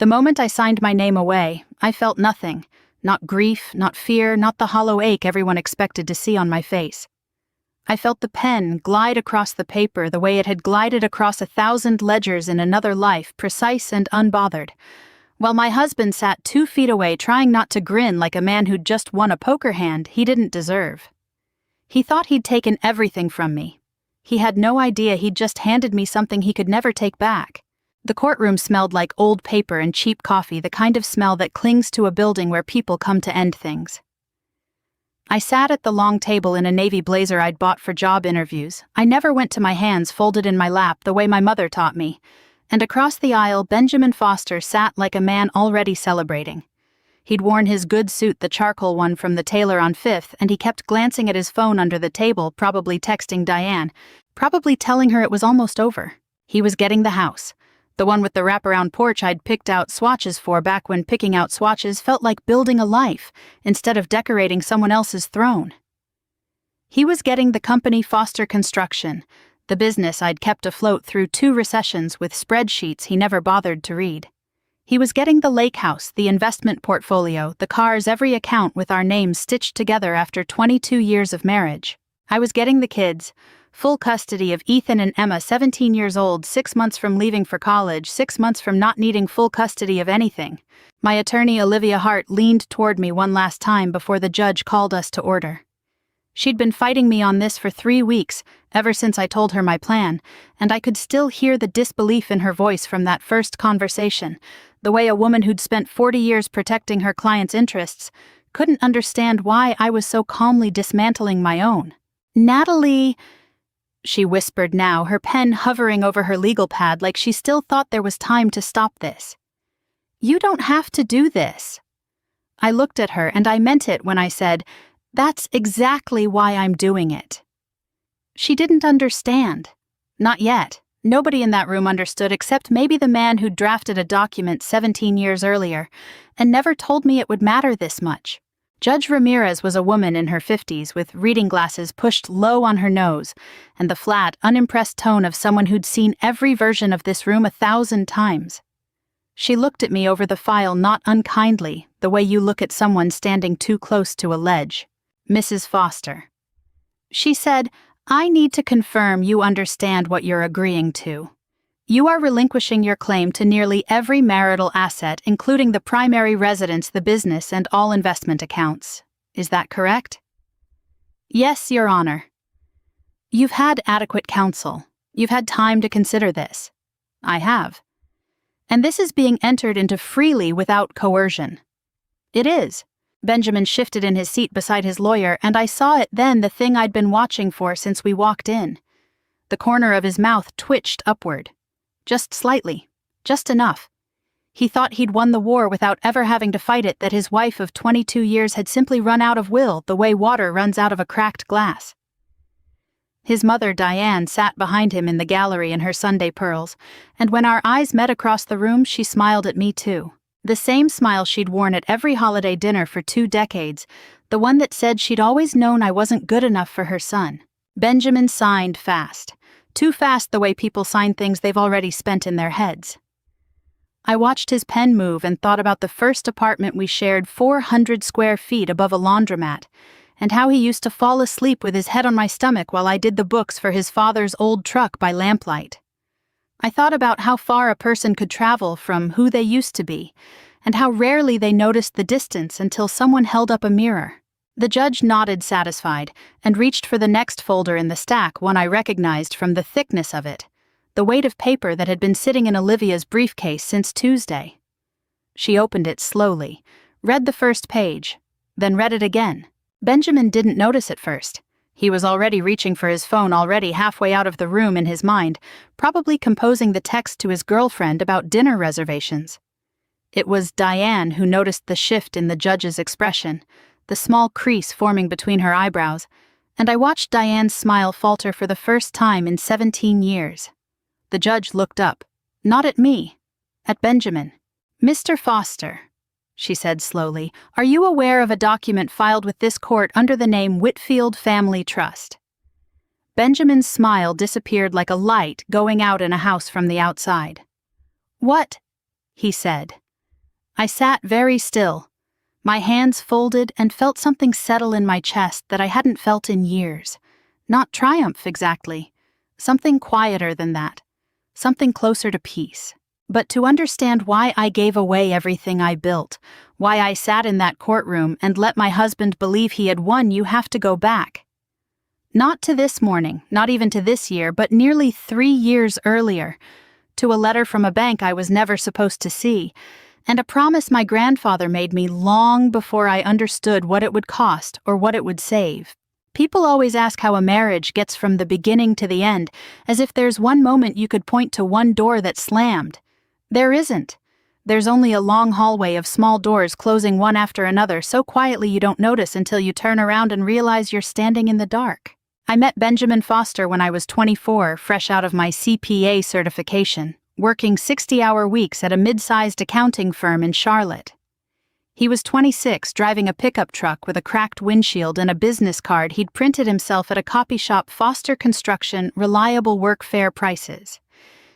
The moment I signed my name away, I felt nothing. Not grief, not fear, not the hollow ache everyone expected to see on my face. I felt the pen glide across the paper the way it had glided across 1,000 ledgers in another life, precise and unbothered, while my husband sat 2 feet away trying not to grin like a man who'd just won a poker hand he didn't deserve. He thought he'd taken everything from me. He had no idea he'd just handed me something he could never take back. The courtroom smelled like old paper and cheap coffee, the kind of smell that clings to a building where people come to end things. I sat at the long table in a navy blazer I'd bought for job interviews. I never went to my hands folded in my lap the way my mother taught me. And across the aisle, Benjamin Foster sat like a man already celebrating. He'd worn his good suit, the charcoal one from the tailor on 5th, and he kept glancing at his phone under the table, probably texting Diane, probably telling her it was almost over. He was getting the house. The one with the wraparound porch I'd picked out swatches for back when picking out swatches felt like building a life, instead of decorating someone else's throne. He was getting the company Foster Construction, the business I'd kept afloat through 2 recessions with spreadsheets he never bothered to read. He was getting the lake house, the investment portfolio, the cars, every account with our names stitched together after 22 years of marriage. I was getting the kids. Full custody of Ethan and Emma, 17 years old, 6 months from leaving for college, 6 months from not needing full custody of anything. My attorney, Olivia Hart, leaned toward me one last time before the judge called us to order. She'd been fighting me on this for 3 weeks, ever since I told her my plan, and I could still hear the disbelief in her voice from that first conversation, the way a woman who'd spent 40 years protecting her client's interests couldn't understand why I was so calmly dismantling my own. "Natalie," she whispered now, her pen hovering over her legal pad like she still thought there was time to stop this. "You don't have to do this." I looked at her, and I meant it when I said, "That's exactly why I'm doing it." She didn't understand. Not yet. Nobody in that room understood except maybe the man who'd drafted a document 17 years earlier and never told me it would matter this much. Judge Ramirez was a woman in her 50s with reading glasses pushed low on her nose and the flat, unimpressed tone of someone who'd seen every version of this room 1,000 times. She looked at me over the file not unkindly, the way you look at someone standing too close to a ledge. "Mrs. Foster," she said, "I need to confirm you understand what you're agreeing to. You are relinquishing your claim to nearly every marital asset, including the primary residence, the business, and all investment accounts. Is that correct?" "Yes, Your Honor." "You've had adequate counsel. You've had time to consider this." "I have." "And this is being entered into freely without coercion." "It is." Benjamin shifted in his seat beside his lawyer, and I saw it then, the thing I'd been watching for since we walked in. The corner of his mouth twitched upward. Just slightly. Just enough. He thought he'd won the war without ever having to fight it, that his wife of 22 years had simply run out of will the way water runs out of a cracked glass. His mother, Diane, sat behind him in the gallery in her Sunday pearls, and when our eyes met across the room, she smiled at me too. The same smile she'd worn at every holiday dinner for 2 decades, the one that said she'd always known I wasn't good enough for her son. Benjamin signed fast. Too fast the way people sign things they've already spent in their heads. I watched his pen move and thought about the first apartment we shared 400 square feet above a laundromat, and how he used to fall asleep with his head on my stomach while I did the books for his father's old truck by lamplight. I thought about how far a person could travel from who they used to be, and how rarely they noticed the distance until someone held up a mirror. The judge nodded satisfied and reached for the next folder in the stack, one I recognized from the thickness of it, the weight of paper that had been sitting in Olivia's briefcase since Tuesday. She opened it slowly, read the first page, then read it again. Benjamin didn't notice at first. He was already reaching for his phone, already halfway out of the room in his mind, probably composing the text to his girlfriend about dinner reservations. It was Diane who noticed the shift in the judge's expression, the small crease forming between her eyebrows, and I watched Diane's smile falter for the first time in 17 years. The judge looked up, not at me, at Benjamin. "Mr. Foster," she said slowly, "are you aware of a document filed with this court under the name Whitfield Family Trust?" Benjamin's smile disappeared like a light going out in a house from the outside. "What?" he said. I sat very still, my hands folded, and felt something settle in my chest that I hadn't felt in years. Not triumph exactly, something quieter than that, something closer to peace. But to understand why I gave away everything I built, why I sat in that courtroom and let my husband believe he had won, you have to go back. Not to this morning, not even to this year, but nearly 3 years earlier, to a letter from a bank I was never supposed to see, and a promise my grandfather made me long before I understood what it would cost or what it would save. People always ask how a marriage gets from the beginning to the end, as if there's one moment you could point to one door that slammed. There isn't. There's only a long hallway of small doors closing one after another so quietly you don't notice until you turn around and realize you're standing in the dark. I met Benjamin Foster when I was 24, fresh out of my CPA certification, working 60-hour weeks at a mid-sized accounting firm in Charlotte. He was 26, driving a pickup truck with a cracked windshield and a business card he'd printed himself at a copy shop. Foster Construction, reliable work, fair prices.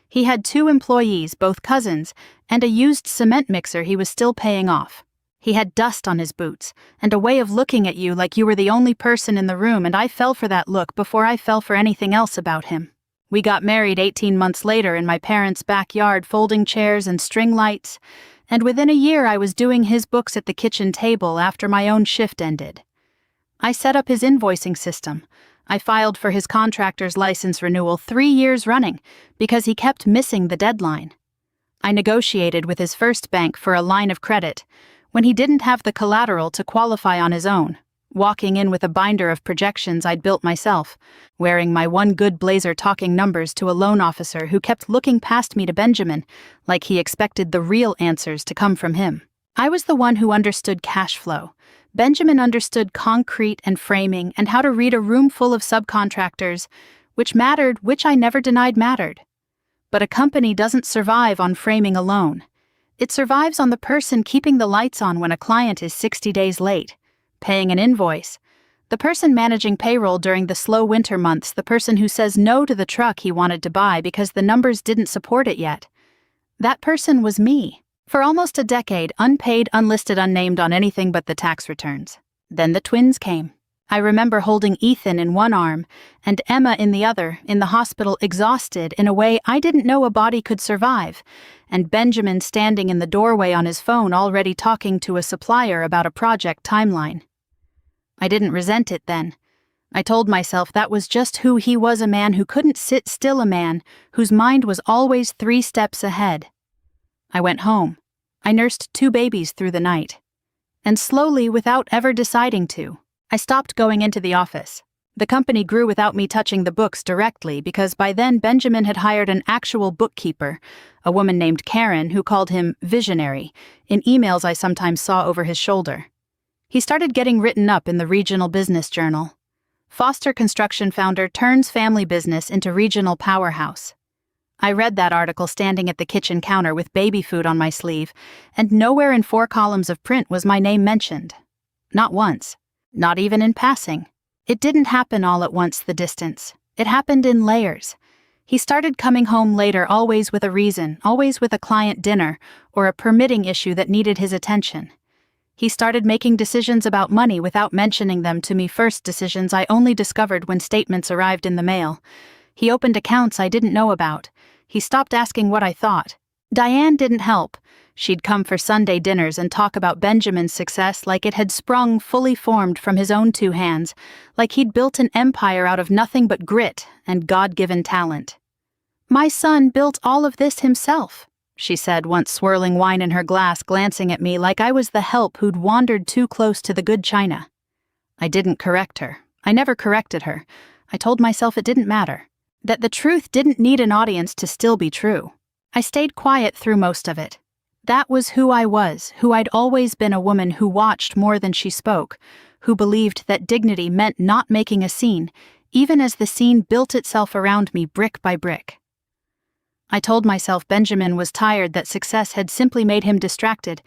He had 2 employees, both cousins, and a used cement mixer he was still paying off. He had dust on his boots, and a way of looking at you like you were the only person in the room, and I fell for that look before I fell for anything else about him. We got married 18 months later in my parents' backyard, folding chairs and string lights, and within a year I was doing his books at the kitchen table after my own shift ended. I set up his invoicing system. I filed for his contractor's license renewal 3 years running because he kept missing the deadline. I negotiated with his first bank for a line of credit when he didn't have the collateral to qualify on his own, walking in with a binder of projections I'd built myself, wearing my one good blazer, talking numbers to a loan officer who kept looking past me to Benjamin like he expected the real answers to come from him. I was the one who understood cash flow. Benjamin understood concrete and framing and how to read a room full of subcontractors, which mattered, which I never denied mattered. But a company doesn't survive on framing alone. It survives on the person keeping the lights on when a client is 60 days late, paying an invoice, the person managing payroll during the slow winter months, the person who says no to the truck he wanted to buy because the numbers didn't support it yet. That person was me. For almost a decade, unpaid, unlisted, unnamed on anything but the tax returns. Then the twins came. I remember holding Ethan in one arm and Emma in the other, in the hospital, exhausted in a way I didn't know a body could survive, and Benjamin standing in the doorway on his phone already talking to a supplier about a project timeline. I didn't resent it then. I told myself that was just who he was, a man who couldn't sit still, a man whose mind was always 3 steps ahead. I went home. I nursed 2 babies through the night. And slowly, without ever deciding to, I stopped going into the office. The company grew without me touching the books directly because by then Benjamin had hired an actual bookkeeper, a woman named Karen who called him visionary, in emails I sometimes saw over his shoulder. He started getting written up in the regional business journal. Foster Construction founder turns family business into regional powerhouse. I read that article standing at the kitchen counter with baby food on my sleeve, and nowhere in 4 columns of print was my name mentioned. Not once. Not even in passing. It didn't happen all at once, the distance. It happened in layers. He started coming home later, always with a reason, always with a client dinner, or a permitting issue that needed his attention. He started making decisions about money without mentioning them to me first, decisions I only discovered when statements arrived in the mail. He opened accounts I didn't know about. He stopped asking what I thought. Diane didn't help. She'd come for Sunday dinners and talk about Benjamin's success like it had sprung fully formed from his own 2 hands, like he'd built an empire out of nothing but grit and God-given talent. "My son built all of this himself," she said, once swirling wine in her glass, glancing at me like I was the help who'd wandered too close to the good china. I didn't correct her. I never corrected her. I told myself it didn't matter. That the truth didn't need an audience to still be true. I stayed quiet through most of it. That was who I was, who I'd always been, a woman who watched more than she spoke, who believed that dignity meant not making a scene, even as the scene built itself around me brick by brick. I told myself Benjamin was tired, that success had simply made him distracted,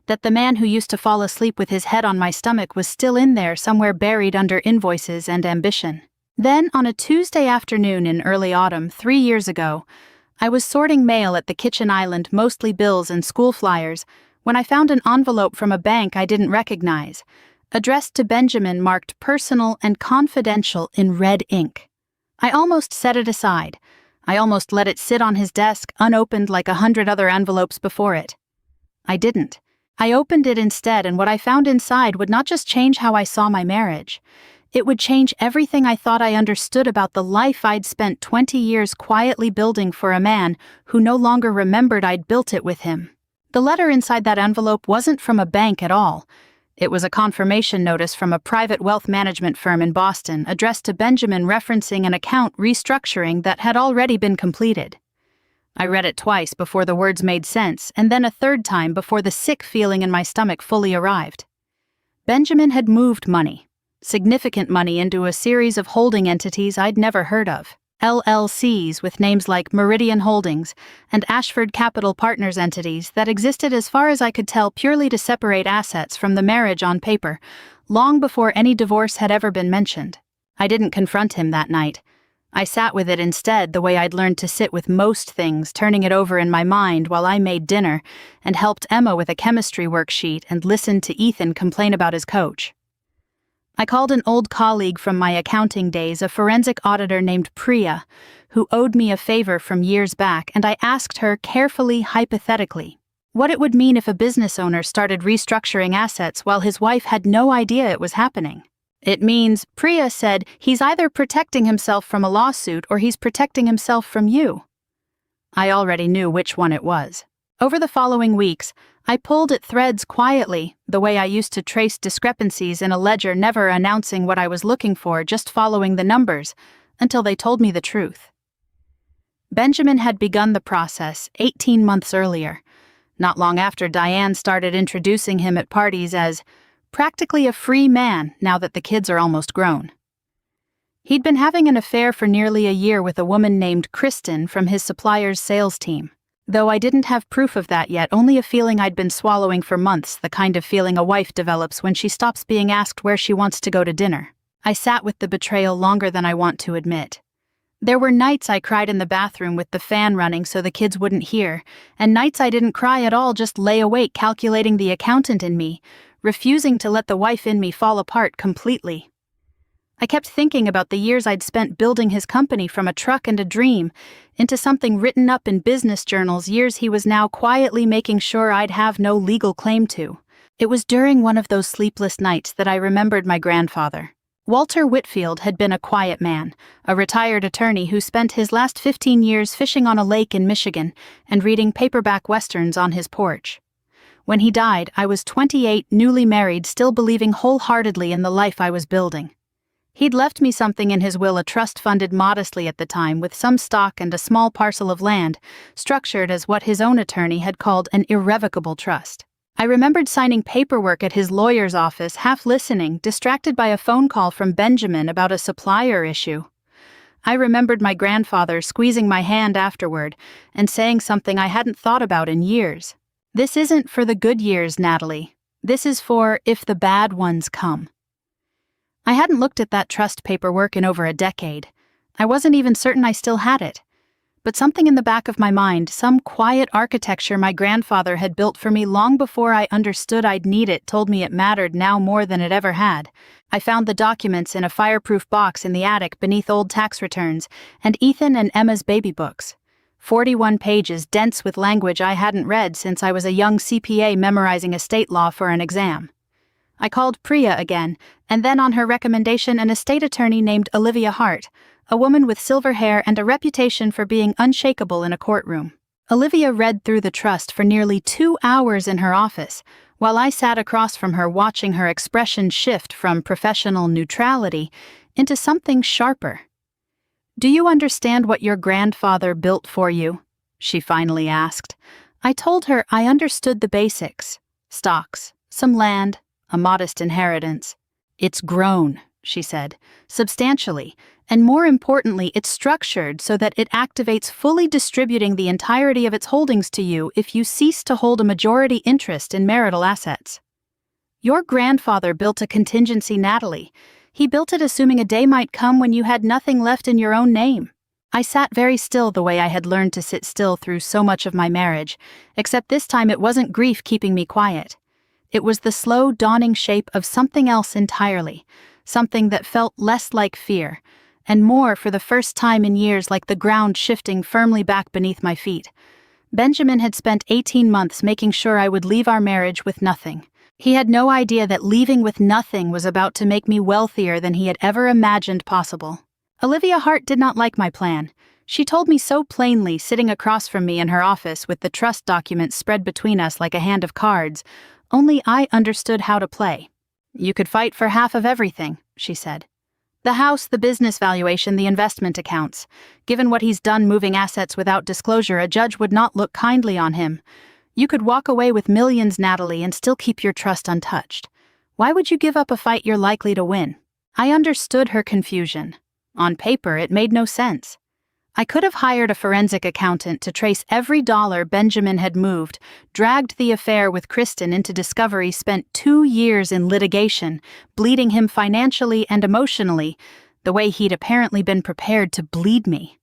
that the man who used to fall asleep with his head on my stomach was still in there somewhere, buried under invoices and ambition. Then, on a Tuesday afternoon in early autumn 3 years ago, I was sorting mail at the kitchen island, mostly bills and school flyers, when I found an envelope from a bank I didn't recognize, addressed to Benjamin, marked personal and confidential in red ink. I almost set it aside. I almost let it sit on his desk, unopened like 100 other envelopes before it. I didn't. I opened it instead, and what I found inside would not just change how I saw my marriage. It would change everything I thought I understood about the life I'd spent 20 years quietly building for a man who no longer remembered I'd built it with him. The letter inside that envelope wasn't from a bank at all. It was a confirmation notice from a private wealth management firm in Boston, addressed to Benjamin, referencing an account restructuring that had already been completed. I read it twice before the words made sense, and then a third time before the sick feeling in my stomach fully arrived. Benjamin had moved money. Significant money, into a series of holding entities I'd never heard of. LLCs with names like Meridian Holdings and Ashford Capital Partners, entities that existed, as far as I could tell, purely to separate assets from the marriage on paper, long before any divorce had ever been mentioned. I didn't confront him that night. I sat with it instead, the way I'd learned to sit with most things, turning it over in my mind while I made dinner and helped Emma with a chemistry worksheet and listened to Ethan complain about his coach. I called an old colleague from my accounting days, a forensic auditor named Priya, who owed me a favor from years back, and I asked her carefully, hypothetically, what it would mean if a business owner started restructuring assets while his wife had no idea it was happening. It means, Priya said, he's either protecting himself from a lawsuit or he's protecting himself from you. I already knew which one it was. Over the following weeks, I pulled at threads quietly, the way I used to trace discrepancies in a ledger, never announcing what I was looking for, just following the numbers, until they told me the truth. Benjamin had begun the process 18 months earlier, not long after Diane started introducing him at parties as practically a free man now that the kids are almost grown. He'd been having an affair for nearly a year with a woman named Kristen from his supplier's sales team. Though I didn't have proof of that yet, only a feeling I'd been swallowing for months, the kind of feeling a wife develops when she stops being asked where she wants to go to dinner. I sat with the betrayal longer than I want to admit. There were nights I cried in the bathroom with the fan running so the kids wouldn't hear, and nights I didn't cry at all, just lay awake calculating the accountant in me, refusing to let the wife in me fall apart completely. I kept thinking about the years I'd spent building his company from a truck and a dream into something written up in business journals, years he was now quietly making sure I'd have no legal claim to. It was during one of those sleepless nights that I remembered my grandfather. Walter Whitfield had been a quiet man, a retired attorney who spent his last 15 years fishing on a lake in Michigan and reading paperback westerns on his porch. When he died, I was 28, newly married, still believing wholeheartedly in the life I was building. He'd left me something in his will, a trust funded modestly at the time, with some stock and a small parcel of land, structured as what his own attorney had called an irrevocable trust. I remembered signing paperwork at his lawyer's office, half listening, distracted by a phone call from Benjamin about a supplier issue. I remembered my grandfather squeezing my hand afterward and saying something I hadn't thought about in years. This isn't for the good years, Natalie. This is for if the bad ones come. I hadn't looked at that trust paperwork in over a decade. I wasn't even certain I still had it. But something in the back of my mind, some quiet architecture my grandfather had built for me long before I understood I'd need it, told me it mattered now more than it ever had. I found the documents in a fireproof box in the attic beneath old tax returns and Ethan and Emma's baby books. 41 pages, dense with language I hadn't read since I was a young CPA memorizing estate law for an exam. I called Priya again, and then on her recommendation an estate attorney named Olivia Hart, a woman with silver hair and a reputation for being unshakable in a courtroom. Olivia read through the trust for nearly 2 hours in her office, while I sat across from her watching her expression shift from professional neutrality into something sharper. "Do you understand what your grandfather built for you?" she finally asked. I told her I understood the basics. Stocks, some land, a modest inheritance. "It's grown," she said, "substantially, and more importantly, it's structured so that it activates fully distributing the entirety of its holdings to you if you cease to hold a majority interest in marital assets. Your grandfather built a contingency, Natalie. He built it assuming a day might come when you had nothing left in your own name. I sat very still the way I had learned to sit still through so much of my marriage, except this time it wasn't grief keeping me quiet. It was the slow dawning shape of something else entirely, something that felt less like fear, and more, for the first time in years, like the ground shifting firmly back beneath my feet. Benjamin had spent 18 months making sure I would leave our marriage with nothing. He had no idea that leaving with nothing was about to make me wealthier than he had ever imagined possible. Olivia Hart did not like my plan. She told me so plainly, sitting across from me in her office with the trust documents spread between us like a hand of cards. Only I understood how to play. "You could fight for half of everything," she said. "The house, the business valuation, the investment accounts. Given what he's done moving assets without disclosure, a judge would not look kindly on him. You could walk away with millions, Natalie, and still keep your trust untouched. Why would you give up a fight you're likely to win?" I understood her confusion. On paper, it made no sense. I could have hired a forensic accountant to trace every dollar Benjamin had moved, dragged the affair with Kristen into discovery, spent 2 years in litigation, bleeding him financially and emotionally, the way he'd apparently been prepared to bleed me.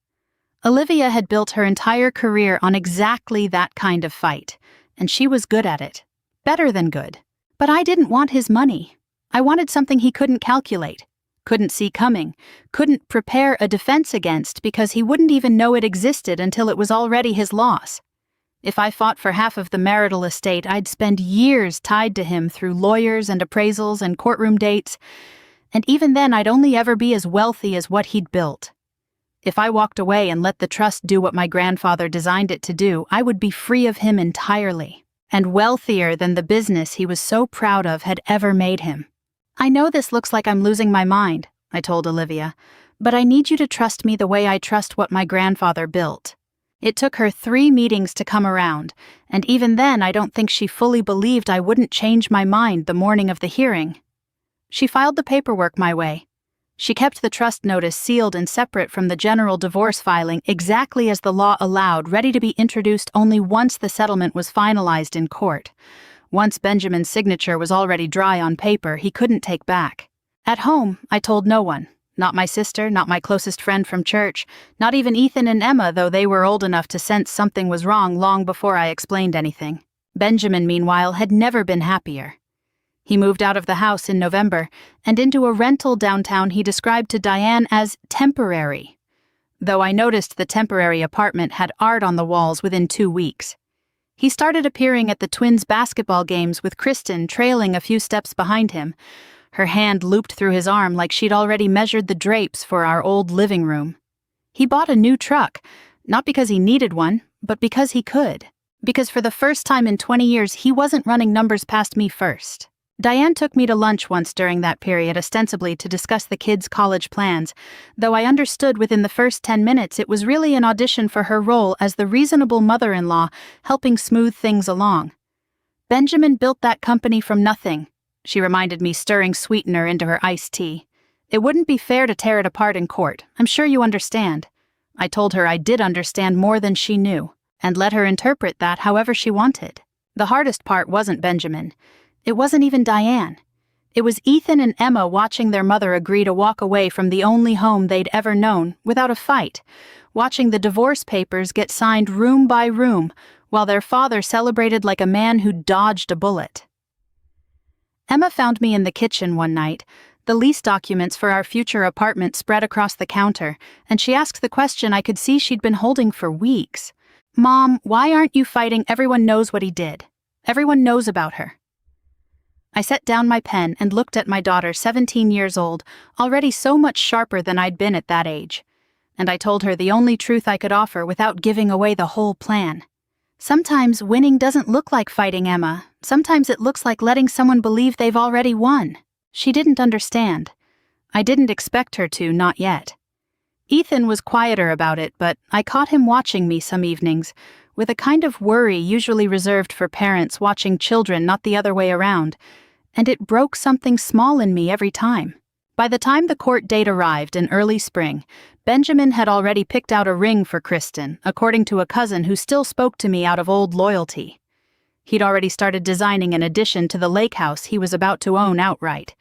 Olivia had built her entire career on exactly that kind of fight, and she was good at it. Better than good. But I didn't want his money. I wanted something he couldn't calculate, couldn't see coming, couldn't prepare a defense against because he wouldn't even know it existed until it was already his loss. If I fought for half of the marital estate, I'd spend years tied to him through lawyers and appraisals and courtroom dates, and even then I'd only ever be as wealthy as what he'd built. If I walked away and let the trust do what my grandfather designed it to do, I would be free of him entirely, and wealthier than the business he was so proud of had ever made him. "I know this looks like I'm losing my mind," I told Olivia, "but I need you to trust me the way I trust what my grandfather built." It took her 3 meetings to come around, and even then I don't think she fully believed I wouldn't change my mind the morning of the hearing. She filed the paperwork my way. She kept the trust notice sealed and separate from the general divorce filing exactly as the law allowed, ready to be introduced only once the settlement was finalized in court. Once Benjamin's signature was already dry on paper, he couldn't take back. At home, I told no one. Not my sister, not my closest friend from church, not even Ethan and Emma, though they were old enough to sense something was wrong long before I explained anything. Benjamin, meanwhile, had never been happier. He moved out of the house in November and into a rental downtown he described to Diane as temporary, though I noticed the temporary apartment had art on the walls within 2 weeks. He started appearing at the twins' basketball games with Kristen trailing a few steps behind him, her hand looped through his arm like she'd already measured the drapes for our old living room. He bought a new truck, not because he needed one, but because he could. Because for the first time in 20 years, he wasn't running numbers past me first. Diane took me to lunch once during that period, ostensibly to discuss the kids' college plans, though I understood within the first 10 minutes it was really an audition for her role as the reasonable mother-in-law, helping smooth things along. "Benjamin built that company from nothing," she reminded me, stirring sweetener into her iced tea. "It wouldn't be fair to tear it apart in court. I'm sure you understand." I told her I did understand more than she knew, and let her interpret that however she wanted. The hardest part wasn't Benjamin. It wasn't even Diane. It was Ethan and Emma watching their mother agree to walk away from the only home they'd ever known, without a fight, watching the divorce papers get signed room by room, while their father celebrated like a man who dodged a bullet. Emma found me in the kitchen one night, the lease documents for our future apartment spread across the counter, and she asked the question I could see she'd been holding for weeks. "Mom, why aren't you fighting? Everyone knows what he did. Everyone knows about her." I set down my pen and looked at my daughter, 17 years old, already so much sharper than I'd been at that age. And I told her the only truth I could offer without giving away the whole plan. "Sometimes winning doesn't look like fighting, Emma. Sometimes it looks like letting someone believe they've already won." She didn't understand. I didn't expect her to, not yet. Ethan was quieter about it, but I caught him watching me some evenings, with a kind of worry usually reserved for parents watching children, not the other way around, and it broke something small in me every time. By the time the court date arrived in early spring, Benjamin had already picked out a ring for Kristen, according to a cousin who still spoke to me out of old loyalty. He'd already started designing an addition to the lake house he was about to own outright.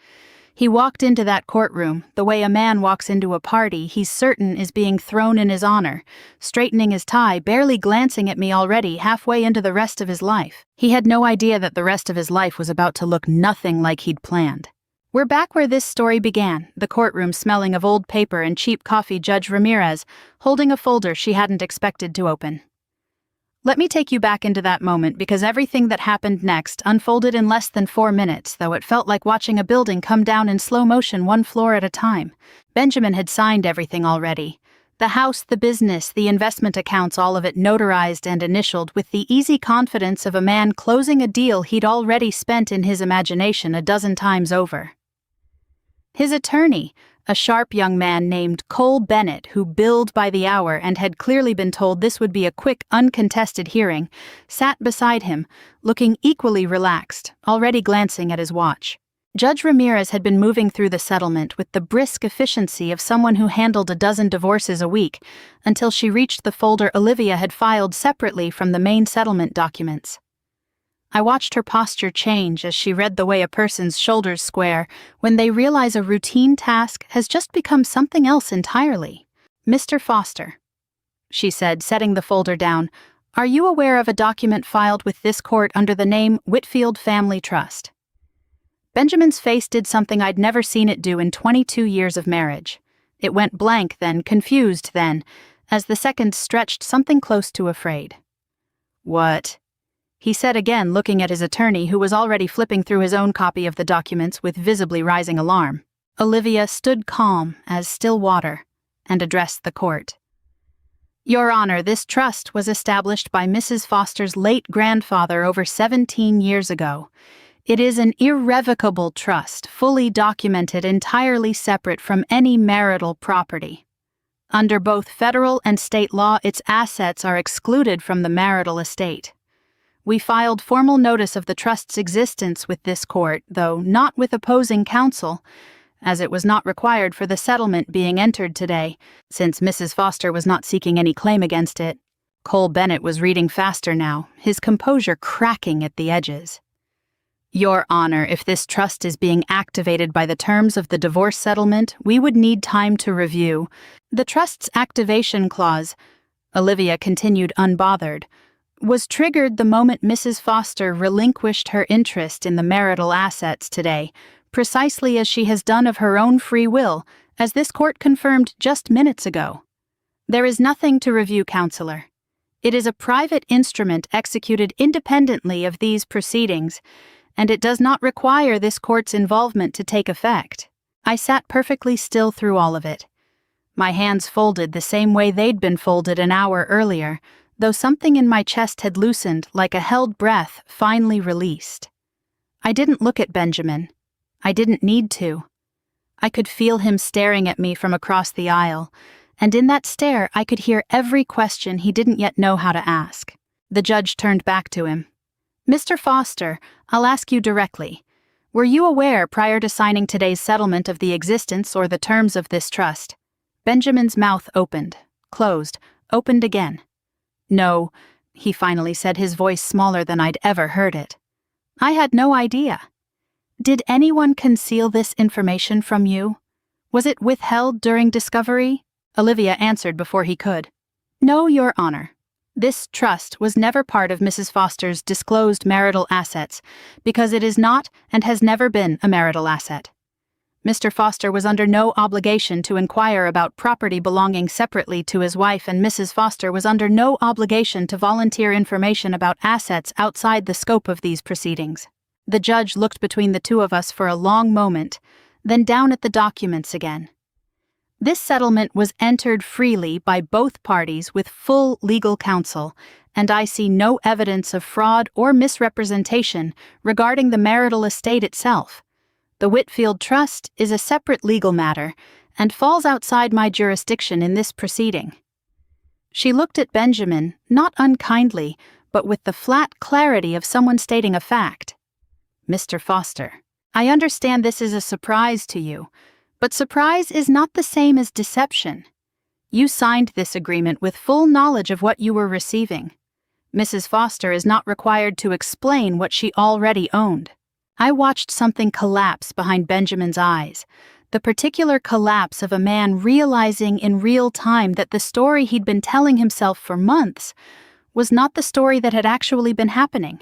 He walked into that courtroom the way a man walks into a party he's certain is being thrown in his honor, straightening his tie, barely glancing at me already halfway into the rest of his life. He had no idea that the rest of his life was about to look nothing like he'd planned. We're back where this story began, the courtroom smelling of old paper and cheap coffee. Judge Ramirez, holding a folder she hadn't expected to open. Let me take you back into that moment because everything that happened next unfolded in less than 4 minutes, though it felt like watching a building come down in slow motion one floor at a time. Benjamin had signed everything already. The house, the business, the investment accounts, all of it notarized and initialed with the easy confidence of a man closing a deal he'd already spent in his imagination a dozen times over. His attorney, a sharp young man named Cole Bennett, who billed by the hour and had clearly been told this would be a quick, uncontested hearing, sat beside him, looking equally relaxed, already glancing at his watch. Judge Ramirez had been moving through the settlement with the brisk efficiency of someone who handled a dozen divorces a week, until she reached the folder Olivia had filed separately from the main settlement documents. I watched her posture change as she read the way a person's shoulders square when they realize a routine task has just become something else entirely. "Mr. Foster," she said, setting the folder down, "are you aware of a document filed with this court under the name Whitfield Family Trust?" Benjamin's face did something I'd never seen it do in 22 years of marriage. It went blank then, confused then, as the seconds stretched something close to afraid. "What?" he said again, looking at his attorney, who was already flipping through his own copy of the documents with visibly rising alarm. Olivia stood calm as still water and addressed the court. "Your Honor, this trust was established by Mrs. Foster's late grandfather over 17 years ago. It is an irrevocable trust, fully documented, entirely separate from any marital property. Under both federal and state law, its assets are excluded from the marital estate. We filed formal notice of the trust's existence with this court, though not with opposing counsel, as it was not required for the settlement being entered today, since Mrs. Foster was not seeking any claim against it." Cole Bennett was reading faster now, his composure cracking at the edges. "Your Honor, if this trust is being activated by the terms of the divorce settlement, we would need time to review. The trust's activation clause," Olivia continued unbothered, "was triggered the moment Mrs. Foster relinquished her interest in the marital assets today, precisely as she has done of her own free will, as this court confirmed just minutes ago. There is nothing to review, Counselor. It is a private instrument executed independently of these proceedings, and it does not require this court's involvement to take effect." I sat perfectly still through all of it. My hands folded the same way they'd been folded an hour earlier, though something in my chest had loosened like a held breath finally released. I didn't look at Benjamin. I didn't need to. I could feel him staring at me from across the aisle, and in that stare I could hear every question he didn't yet know how to ask. The judge turned back to him. "Mr. Foster, I'll ask you directly. Were you aware prior to signing today's settlement of the existence or the terms of this trust?" Benjamin's mouth opened, closed, opened again. "No," he finally said, his voice smaller than I'd ever heard it. "I had no idea. Did anyone conceal this information from you? Was it withheld during discovery?" Olivia answered before he could. "No, Your Honor. This trust was never part of Mrs. Foster's disclosed marital assets because it is not and has never been a marital asset. Mr. Foster was under no obligation to inquire about property belonging separately to his wife, and Mrs. Foster was under no obligation to volunteer information about assets outside the scope of these proceedings." The judge looked between the two of us for a long moment, then down at the documents again. "This settlement was entered freely by both parties with full legal counsel, and I see no evidence of fraud or misrepresentation regarding the marital estate itself. The Whitfield Trust is a separate legal matter and falls outside my jurisdiction in this proceeding." She looked at Benjamin, not unkindly, but with the flat clarity of someone stating a fact. "Mr. Foster, I understand this is a surprise to you, but surprise is not the same as deception. You signed this agreement with full knowledge of what you were receiving. Mrs. Foster is not required to explain what she already owned." I watched something collapse behind Benjamin's eyes, the particular collapse of a man realizing in real time that the story he'd been telling himself for months was not the story that had actually been happening.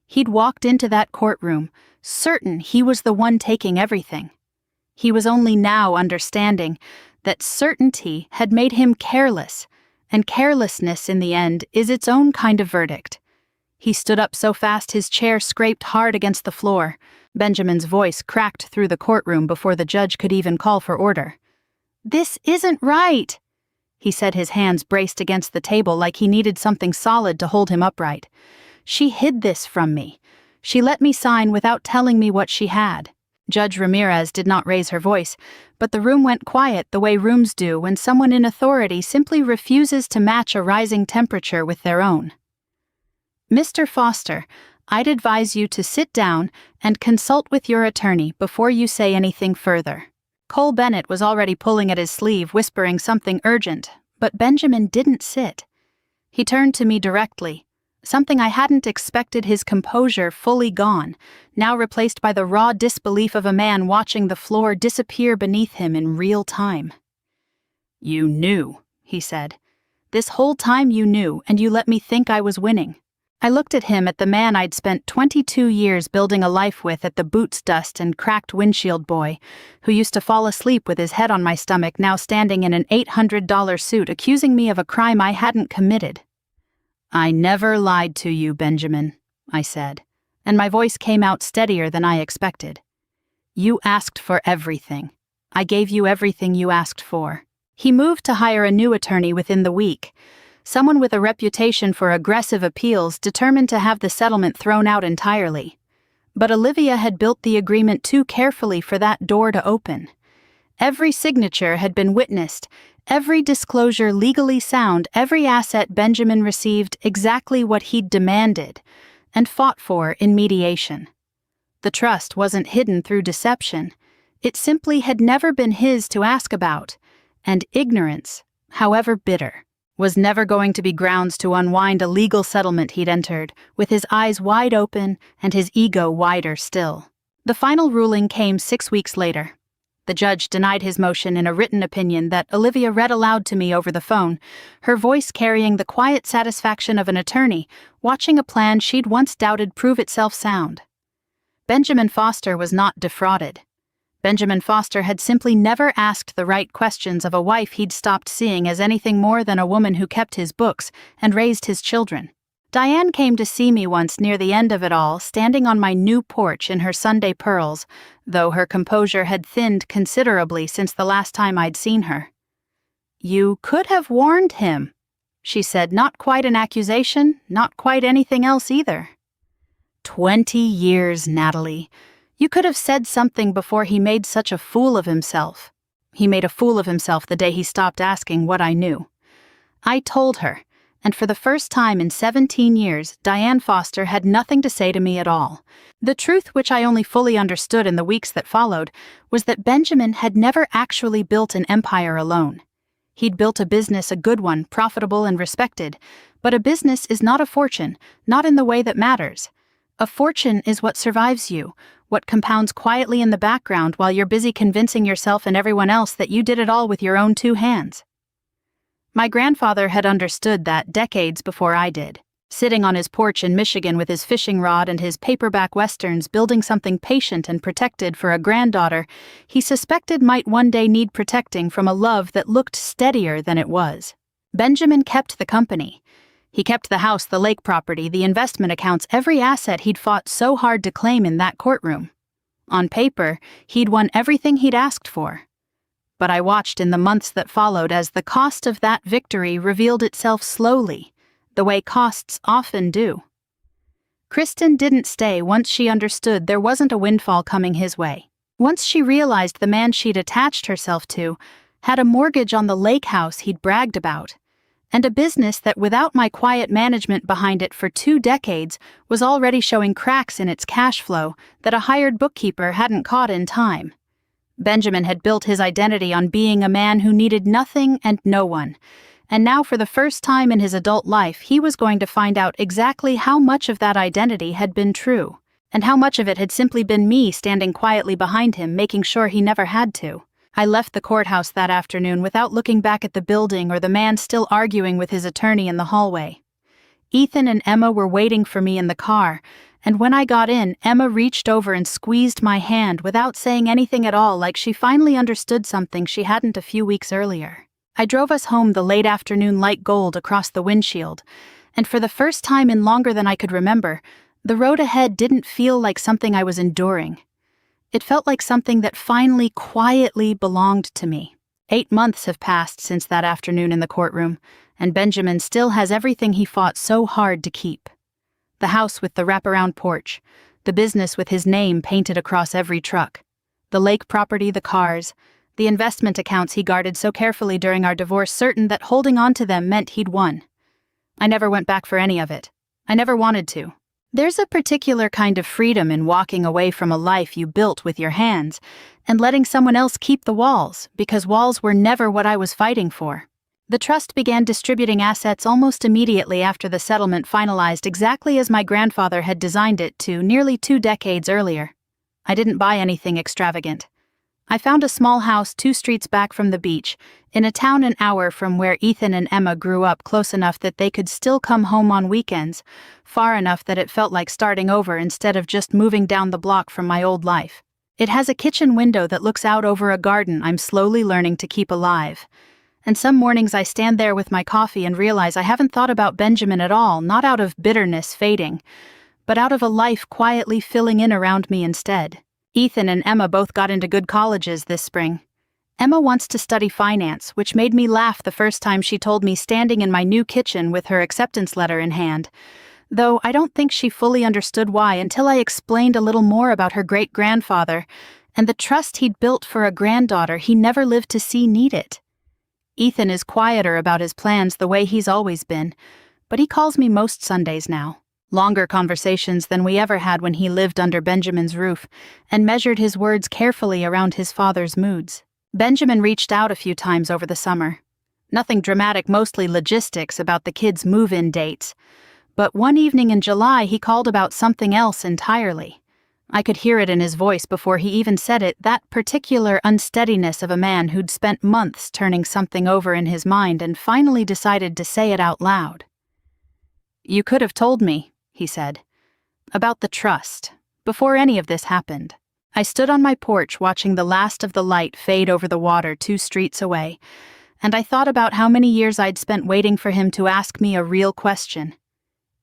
He'd walked into that courtroom, certain he was the one taking everything. He was only now understanding that certainty had made him careless, and carelessness in the end is its own kind of verdict. He stood up so fast his chair scraped hard against the floor. Benjamin's voice cracked through the courtroom before the judge could even call for order. "This isn't right," he said, his hands braced against the table like he needed something solid to hold him upright. "She hid this from me. She let me sign without telling me what she had." Judge Ramirez did not raise her voice, but the room went quiet the way rooms do when someone in authority simply refuses to match a rising temperature with their own. "Mr. Foster, I'd advise you to sit down and consult with your attorney before you say anything further." Cole Bennett was already pulling at his sleeve, whispering something urgent, but Benjamin didn't sit. He turned to me directly, something I hadn't expected, his composure fully gone, now replaced by the raw disbelief of a man watching the floor disappear beneath him in real time. "You knew," he said. "This whole time you knew, and you let me think I was winning." I looked at him, at the man I'd spent 22 years building a life with, at the boots dust and cracked windshield boy, who used to fall asleep with his head on my stomach, now standing in an $800 suit accusing me of a crime I hadn't committed. "I never lied to you, Benjamin," I said, and my voice came out steadier than I expected. "You asked for everything. I gave you everything you asked for." He moved to hire a new attorney within the week, someone with a reputation for aggressive appeals, determined to have the settlement thrown out entirely. But Olivia had built the agreement too carefully for that door to open. Every signature had been witnessed, every disclosure legally sound, every asset Benjamin received exactly what he'd demanded and fought for in mediation. The trust wasn't hidden through deception. It simply had never been his to ask about, and ignorance, however bitter, was never going to be grounds to unwind a legal settlement he'd entered, with his eyes wide open and his ego wider still. The final ruling came 6 weeks later. The judge denied his motion in a written opinion that Olivia read aloud to me over the phone, her voice carrying the quiet satisfaction of an attorney watching a plan she'd once doubted prove itself sound. Benjamin Foster was not defrauded. Benjamin Foster had simply never asked the right questions of a wife he'd stopped seeing as anything more than a woman who kept his books and raised his children. Diane came to see me once near the end of it all, standing on my new porch in her Sunday pearls, though her composure had thinned considerably since the last time I'd seen her. "You could have warned him," she said, not quite an accusation, not quite anything else either. 20 years, Natalie. You could have said something before he made such a fool of himself. He made a fool of himself the day he stopped asking what I knew. I told her, and for the first time in 17 years, Diane Foster had nothing to say to me at all. The truth, which I only fully understood in the weeks that followed, was that Benjamin had never actually built an empire alone. He'd built a business, a good one, profitable and respected, but a business is not a fortune, not in the way that matters. A fortune is what survives you, what compounds quietly in the background while you're busy convincing yourself and everyone else that you did it all with your own 2 hands. My grandfather had understood that decades before I did. Sitting on his porch in Michigan with his fishing rod and his paperback westerns, building something patient and protected for a granddaughter he suspected might one day need protecting from a love that looked steadier than it was. Benjamin kept the company. He kept the house, the lake property, the investment accounts, every asset he'd fought so hard to claim in that courtroom. On paper, he'd won everything he'd asked for. But I watched in the months that followed as the cost of that victory revealed itself slowly, the way costs often do. Kristen didn't stay once she understood there wasn't a windfall coming his way. Once she realized the man she'd attached herself to had a mortgage on the lake house he'd bragged about, and a business that, without my quiet management behind it for 2 decades, was already showing cracks in its cash flow that a hired bookkeeper hadn't caught in time. Benjamin had built his identity on being a man who needed nothing and no one, and now for the first time in his adult life he was going to find out exactly how much of that identity had been true. and how much of it had simply been me standing quietly behind him, making sure he never had to. I left the courthouse that afternoon without looking back at the building or the man still arguing with his attorney in the hallway. Ethan and Emma were waiting for me in the car, and when I got in, Emma reached over and squeezed my hand without saying anything at all, like she finally understood something she hadn't a few weeks earlier. I drove us home the late afternoon light gold across the windshield, and for the first time in longer than I could remember, the road ahead didn't feel like something I was enduring. It felt like something that finally quietly belonged to me. 8 months have passed since that afternoon in the courtroom, and Benjamin still has everything he fought so hard to keep. The house with the wraparound porch, the business with his name painted across every truck, the lake property, the cars, the investment accounts he guarded so carefully during our divorce, certain that holding on to them meant he'd won. I never went back for any of it. I never wanted to. There's a particular kind of freedom in walking away from a life you built with your hands and letting someone else keep the walls, because walls were never what I was fighting for. The trust began distributing assets almost immediately after the settlement finalized, exactly as my grandfather had designed it to nearly 2 decades earlier. I didn't buy anything extravagant. I found a small house 2 streets back from the beach, in a town an hour from where Ethan and Emma grew up, close enough that they could still come home on weekends, far enough that it felt like starting over instead of just moving down the block from my old life. It has a kitchen window that looks out over a garden I'm slowly learning to keep alive. And some mornings I stand there with my coffee and realize I haven't thought about Benjamin at all, not out of bitterness fading, but out of a life quietly filling in around me instead. Ethan and Emma both got into good colleges this spring. Emma wants to study finance, which made me laugh the first time she told me, standing in my new kitchen with her acceptance letter in hand, though I don't think she fully understood why until I explained a little more about her great-grandfather and the trust he'd built for a granddaughter he never lived to see need it. Ethan is quieter about his plans the way he's always been, but he calls me most Sundays now. Longer conversations than we ever had when he lived under Benjamin's roof and measured his words carefully around his father's moods. Benjamin reached out a few times over the summer. Nothing dramatic, mostly logistics about the kids' move-in dates. But one evening in July, he called about something else entirely. I could hear it in his voice before he even said it, that particular unsteadiness of a man who'd spent months turning something over in his mind and finally decided to say it out loud. "You could have told me," he said, "about the trust, before any of this happened." I stood on my porch watching the last of the light fade over the water 2 streets away, and I thought about how many years I'd spent waiting for him to ask me a real question.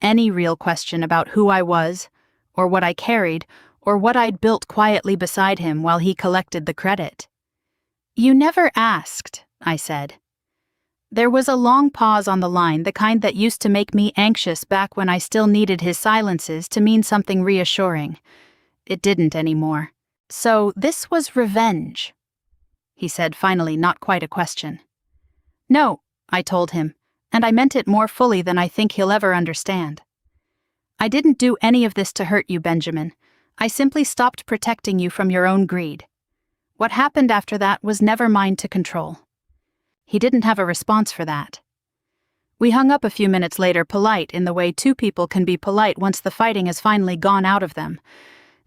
Any real question about who I was, or what I carried, or what I'd built quietly beside him while he collected the credit. "You never asked," I said. There was a long pause on the line, the kind that used to make me anxious back when I still needed his silences to mean something reassuring. It didn't anymore. "So this was revenge," he said finally, not quite a question. "No," I told him, and I meant it more fully than I think he'll ever understand. "I didn't do any of this to hurt you, Benjamin. I simply stopped protecting you from your own greed. What happened after that was never mine to control." He didn't have a response for that. We hung up a few minutes later, polite in the way 2 people can be polite once the fighting has finally gone out of them,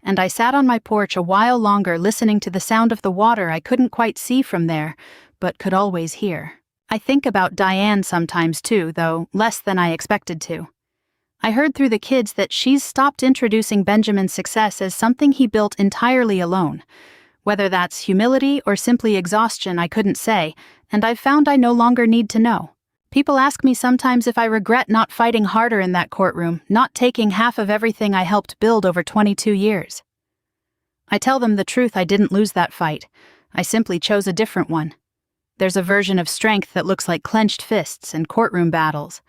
and I sat on my porch a while longer listening to the sound of the water I couldn't quite see from there, but could always hear. I think about Diane sometimes too, though less than I expected to. I heard through the kids that she's stopped introducing Benjamin's success as something he built entirely alone. Whether that's humility or simply exhaustion, I couldn't say, and I've found I no longer need to know. People ask me sometimes if I regret not fighting harder in that courtroom, not taking half of everything I helped build over 22 years. I tell them the truth, I didn't lose that fight. I simply chose a different one. There's a version of strength that looks like clenched fists and courtroom battles,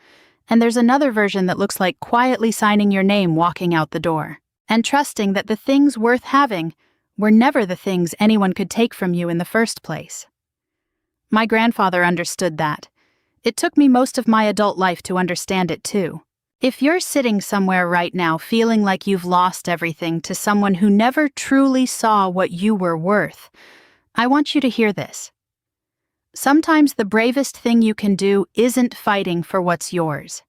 and there's another version that looks like quietly signing your name walking out the door, and trusting that the things worth having were never the things anyone could take from you in the first place. My grandfather understood that. It took me most of my adult life to understand it too. If you're sitting somewhere right now feeling like you've lost everything to someone who never truly saw what you were worth, I want you to hear this. Sometimes the bravest thing you can do isn't fighting for what's yours.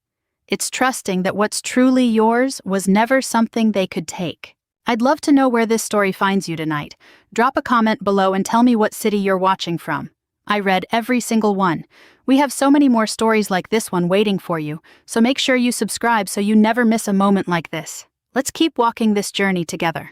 It's trusting that what's truly yours was never something they could take. I'd love to know where this story finds you tonight. Drop a comment below and tell me what city you're watching from. I read every single one. We have so many more stories like this one waiting for you, so make sure you subscribe so you never miss a moment like this. Let's keep walking this journey together.